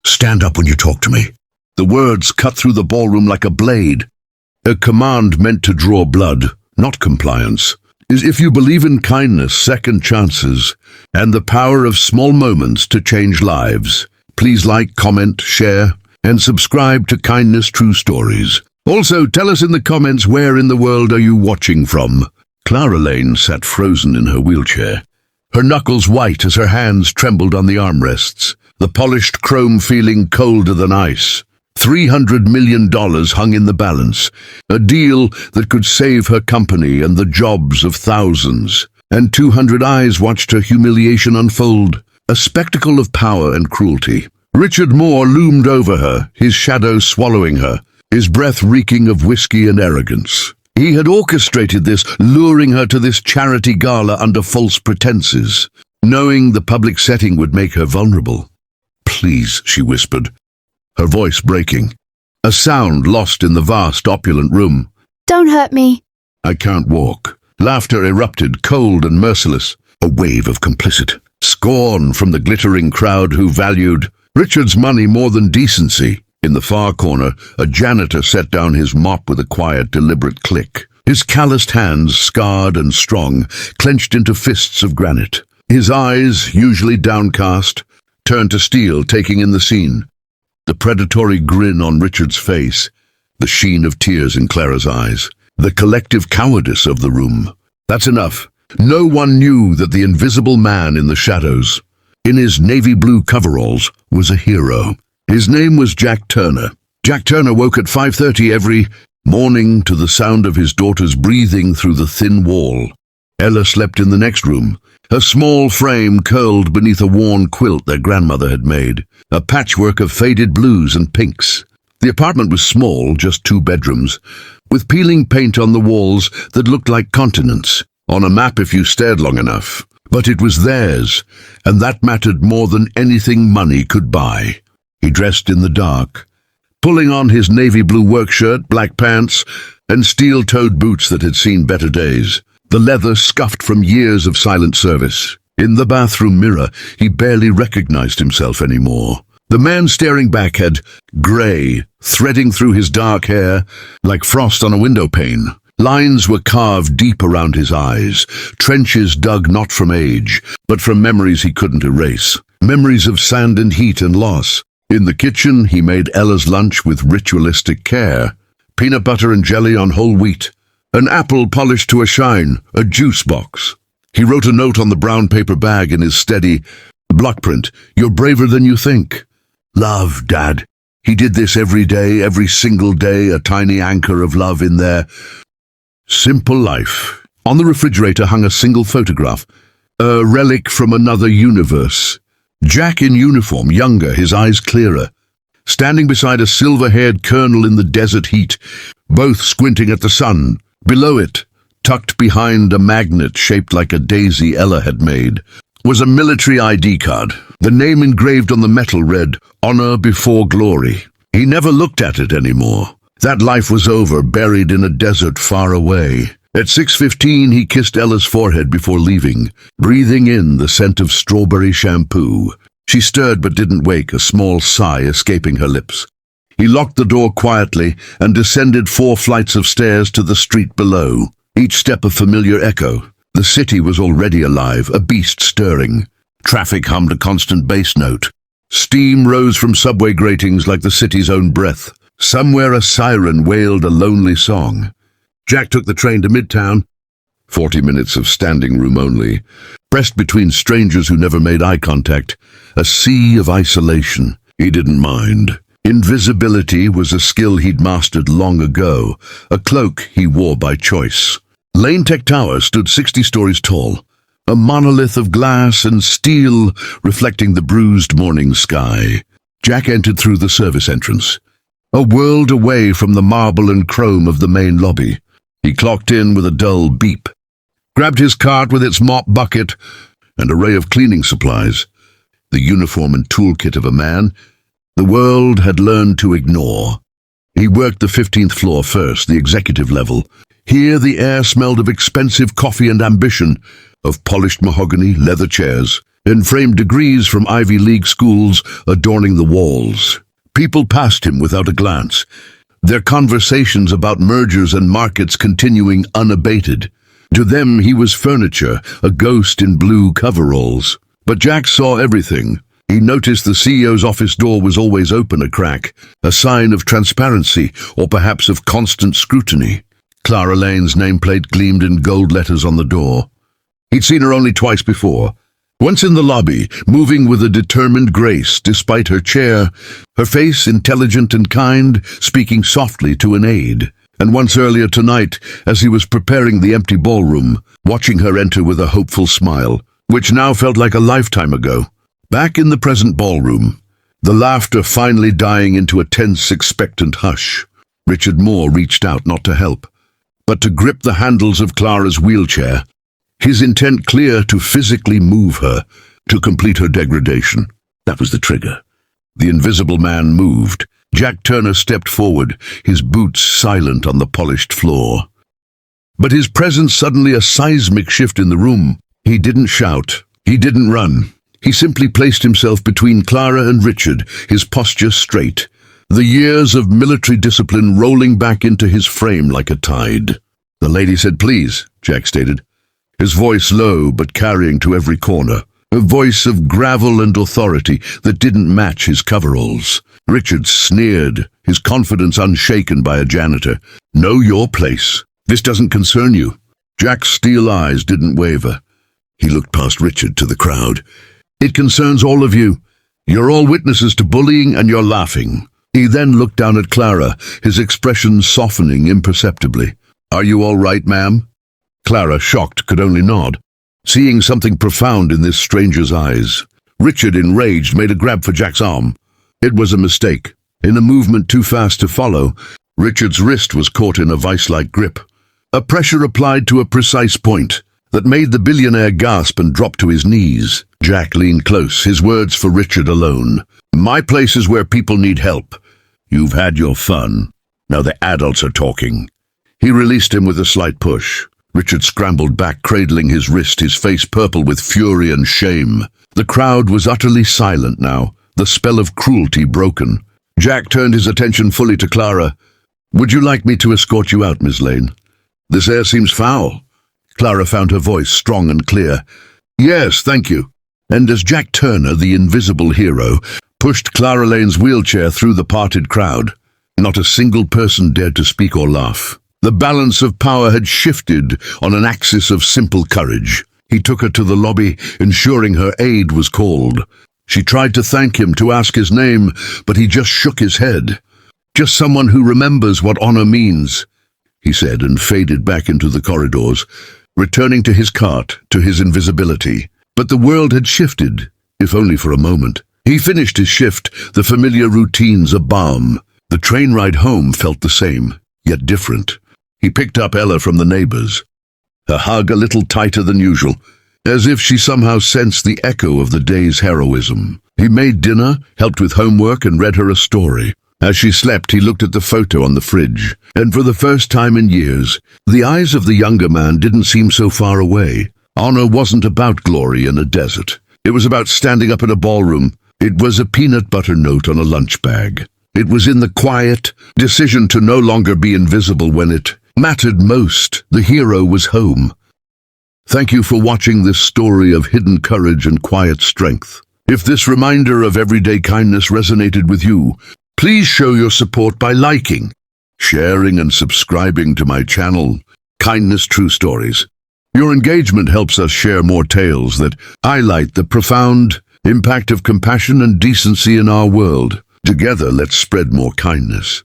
Stand up when you talk to me." The words cut through the ballroom like a blade. A command meant to draw blood, not compliance. If you believe in kindness, second chances, and the power of small moments to change lives, please like, comment, share, and subscribe to Kindness True Stories. Also, tell us in the comments, where in the world are you watching from? Clara Lane sat frozen in her wheelchair, her knuckles white as her hands trembled on the armrests, the polished chrome feeling colder than ice. $300 million hung in the balance, a deal that could save her company and the jobs of thousands. And 200 eyes watched her humiliation unfold, a spectacle of power and cruelty. Richard Moore loomed over her, his shadow swallowing her, his breath reeking of whiskey and arrogance. He had orchestrated this, luring her to this charity gala under false pretenses, knowing the public setting would make her vulnerable. "Please," she whispered, her voice breaking, a sound lost in the vast, opulent room. "Don't hurt me." "I can't walk." Laughter erupted, cold and merciless, a wave of complicit scorn from the glittering crowd who valued Richard's money more than decency. In the far corner, a janitor set down his mop with a quiet, deliberate click. His calloused hands, scarred and strong, clenched into fists of granite. His eyes, usually downcast, turned to steel, taking in the scene. The predatory grin on Richard's face, the sheen of tears in Clara's eyes, the collective cowardice of the room. That's enough. No one knew that the invisible man in the shadows, in his navy blue coveralls, was a hero. His name was Jack Turner. Jack Turner woke at 5:30 every morning to the sound of his daughter's breathing through the thin wall. Ella slept in the next room, her small frame curled beneath a worn quilt their grandmother had made, a patchwork of faded blues and pinks. The apartment was small, just 2 bedrooms, with peeling paint on the walls that looked like continents, on a map if you stared long enough. But it was theirs, and that mattered more than anything money could buy. He dressed in the dark, pulling on his navy blue work shirt, black pants, and steel-toed boots that had seen better days, the leather scuffed from years of silent service. In the bathroom mirror, he barely recognized himself anymore. The man staring back had gray, threading through his dark hair like frost on a window pane. Lines were carved deep around his eyes, trenches dug not from age, but from memories he couldn't erase, memories of sand and heat and loss. In the kitchen, he made Ella's lunch with ritualistic care, peanut butter and jelly on whole wheat, an apple polished to a shine, a juice box. He wrote a note on the brown paper bag in his steady block print, "You're braver than you think. Love, Dad." He did this every day, every single day, a tiny anchor of love in their simple life. On the refrigerator hung a single photograph, a relic from another universe. Jack in uniform, younger, his eyes clearer, standing beside a silver-haired colonel in the desert heat, both squinting at the sun. Below it, tucked behind a magnet shaped like a daisy Ella had made, was a military ID card. The name engraved on the metal read, "Honor before glory." He never looked at it anymore. That life was over, buried in a desert far away. At 6:15, he kissed Ella's forehead before leaving, breathing in the scent of strawberry shampoo. She stirred but didn't wake, a small sigh escaping her lips. He locked the door quietly and descended 4 flights of stairs to the street below, each step a familiar echo. The city was already alive, a beast stirring. Traffic hummed a constant bass note. Steam rose from subway gratings like the city's own breath. Somewhere a siren wailed a lonely song. Jack took the train to Midtown, 40 minutes of standing room only, pressed between strangers who never made eye contact, a sea of isolation. He didn't mind. Invisibility was a skill he'd mastered long ago, a cloak he wore by choice. Lane Tech Tower stood 60 stories tall, a monolith of glass and steel reflecting the bruised morning sky. Jack entered through the service entrance, a world away from the marble and chrome of the main lobby. He clocked in with a dull beep, grabbed his cart with its mop bucket and array of cleaning supplies, the uniform and toolkit of a man the world had learned to ignore. He worked the 15th floor first, the executive level. Here the air smelled of expensive coffee and ambition, of polished mahogany, leather chairs, and framed degrees from Ivy League schools adorning the walls. People passed him without a glance, their conversations about mergers and markets continuing unabated. To them, he was furniture, a ghost in blue coveralls. But Jack saw everything. He noticed the CEO's office door was always open a crack, a sign of transparency or perhaps of constant scrutiny. Clara Lane's nameplate gleamed in gold letters on the door. He'd seen her only twice before. Once in the lobby, moving with a determined grace despite her chair, her face intelligent and kind, speaking softly to an aide. And once earlier tonight, as he was preparing the empty ballroom, watching her enter with a hopeful smile, which now felt like a lifetime ago. Back in the present ballroom, the laughter finally dying into a tense, expectant hush, Richard Moore reached out not to help, but to grip the handles of Clara's wheelchair, his intent clear to physically move her, to complete her degradation. That was the trigger. The invisible man moved. Jack Turner stepped forward, his boots silent on the polished floor. But his presence suddenly a seismic shift in the room. He didn't shout. He didn't run. He simply placed himself between Clara and Richard, his posture straight, the years of military discipline rolling back into his frame like a tide. "The lady said please," Jack stated, his voice low but carrying to every corner, a voice of gravel and authority that didn't match his coveralls. Richard sneered, his confidence unshaken by a janitor. "Know your place. This doesn't concern you." Jack's steel eyes didn't waver. He looked past Richard to the crowd. "It concerns all of you. You're all witnesses to bullying and you're laughing." He then looked down at Clara, his expression softening imperceptibly. "Are you all right, ma'am?" Clara, shocked, could only nod, seeing something profound in this stranger's eyes. Richard, enraged, made a grab for Jack's arm. It was a mistake. In a movement too fast to follow, Richard's wrist was caught in a vice-like grip. A pressure applied to a precise point that made the billionaire gasp and drop to his knees. Jack leaned close, his words for Richard alone. "My place is where people need help. You've had your fun. Now the adults are talking." He released him with a slight push. Richard scrambled back, cradling his wrist, his face purple with fury and shame. The crowd was utterly silent now, the spell of cruelty broken. Jack turned his attention fully to Clara. "Would you like me to escort you out, Miss Lane? This air seems foul." Clara found her voice strong and clear. "Yes, thank you." And as Jack Turner, the invisible hero, pushed Clara Lane's wheelchair through the parted crowd, not a single person dared to speak or laugh. The balance of power had shifted on an axis of simple courage. He took her to the lobby, ensuring her aid was called. She tried to thank him, to ask his name, but he just shook his head. "Just someone who remembers what honor means," he said, and faded back into the corridors, returning to his cart, to his invisibility. But the world had shifted, if only for a moment. He finished his shift, the familiar routines a balm. The train ride home felt the same, yet different. He picked up Ella from the neighbors, her hug a little tighter than usual, as if she somehow sensed the echo of the day's heroism. He made dinner, helped with homework, and read her a story. As she slept, he looked at the photo on the fridge, and for the first time in years, the eyes of the younger man didn't seem so far away. Honor wasn't about glory in a desert. It was about standing up in a ballroom. It was a peanut butter note on a lunch bag. It was in the quiet decision to no longer be invisible when it mattered most. The hero was home. Thank you for watching this story of hidden courage and quiet strength. If this reminder of everyday kindness resonated with you, please show your support by liking, sharing, and subscribing to my channel, Kindness True Stories. Your engagement helps us share more tales that highlight the profound impact of compassion and decency in our world. Together, let's spread more kindness.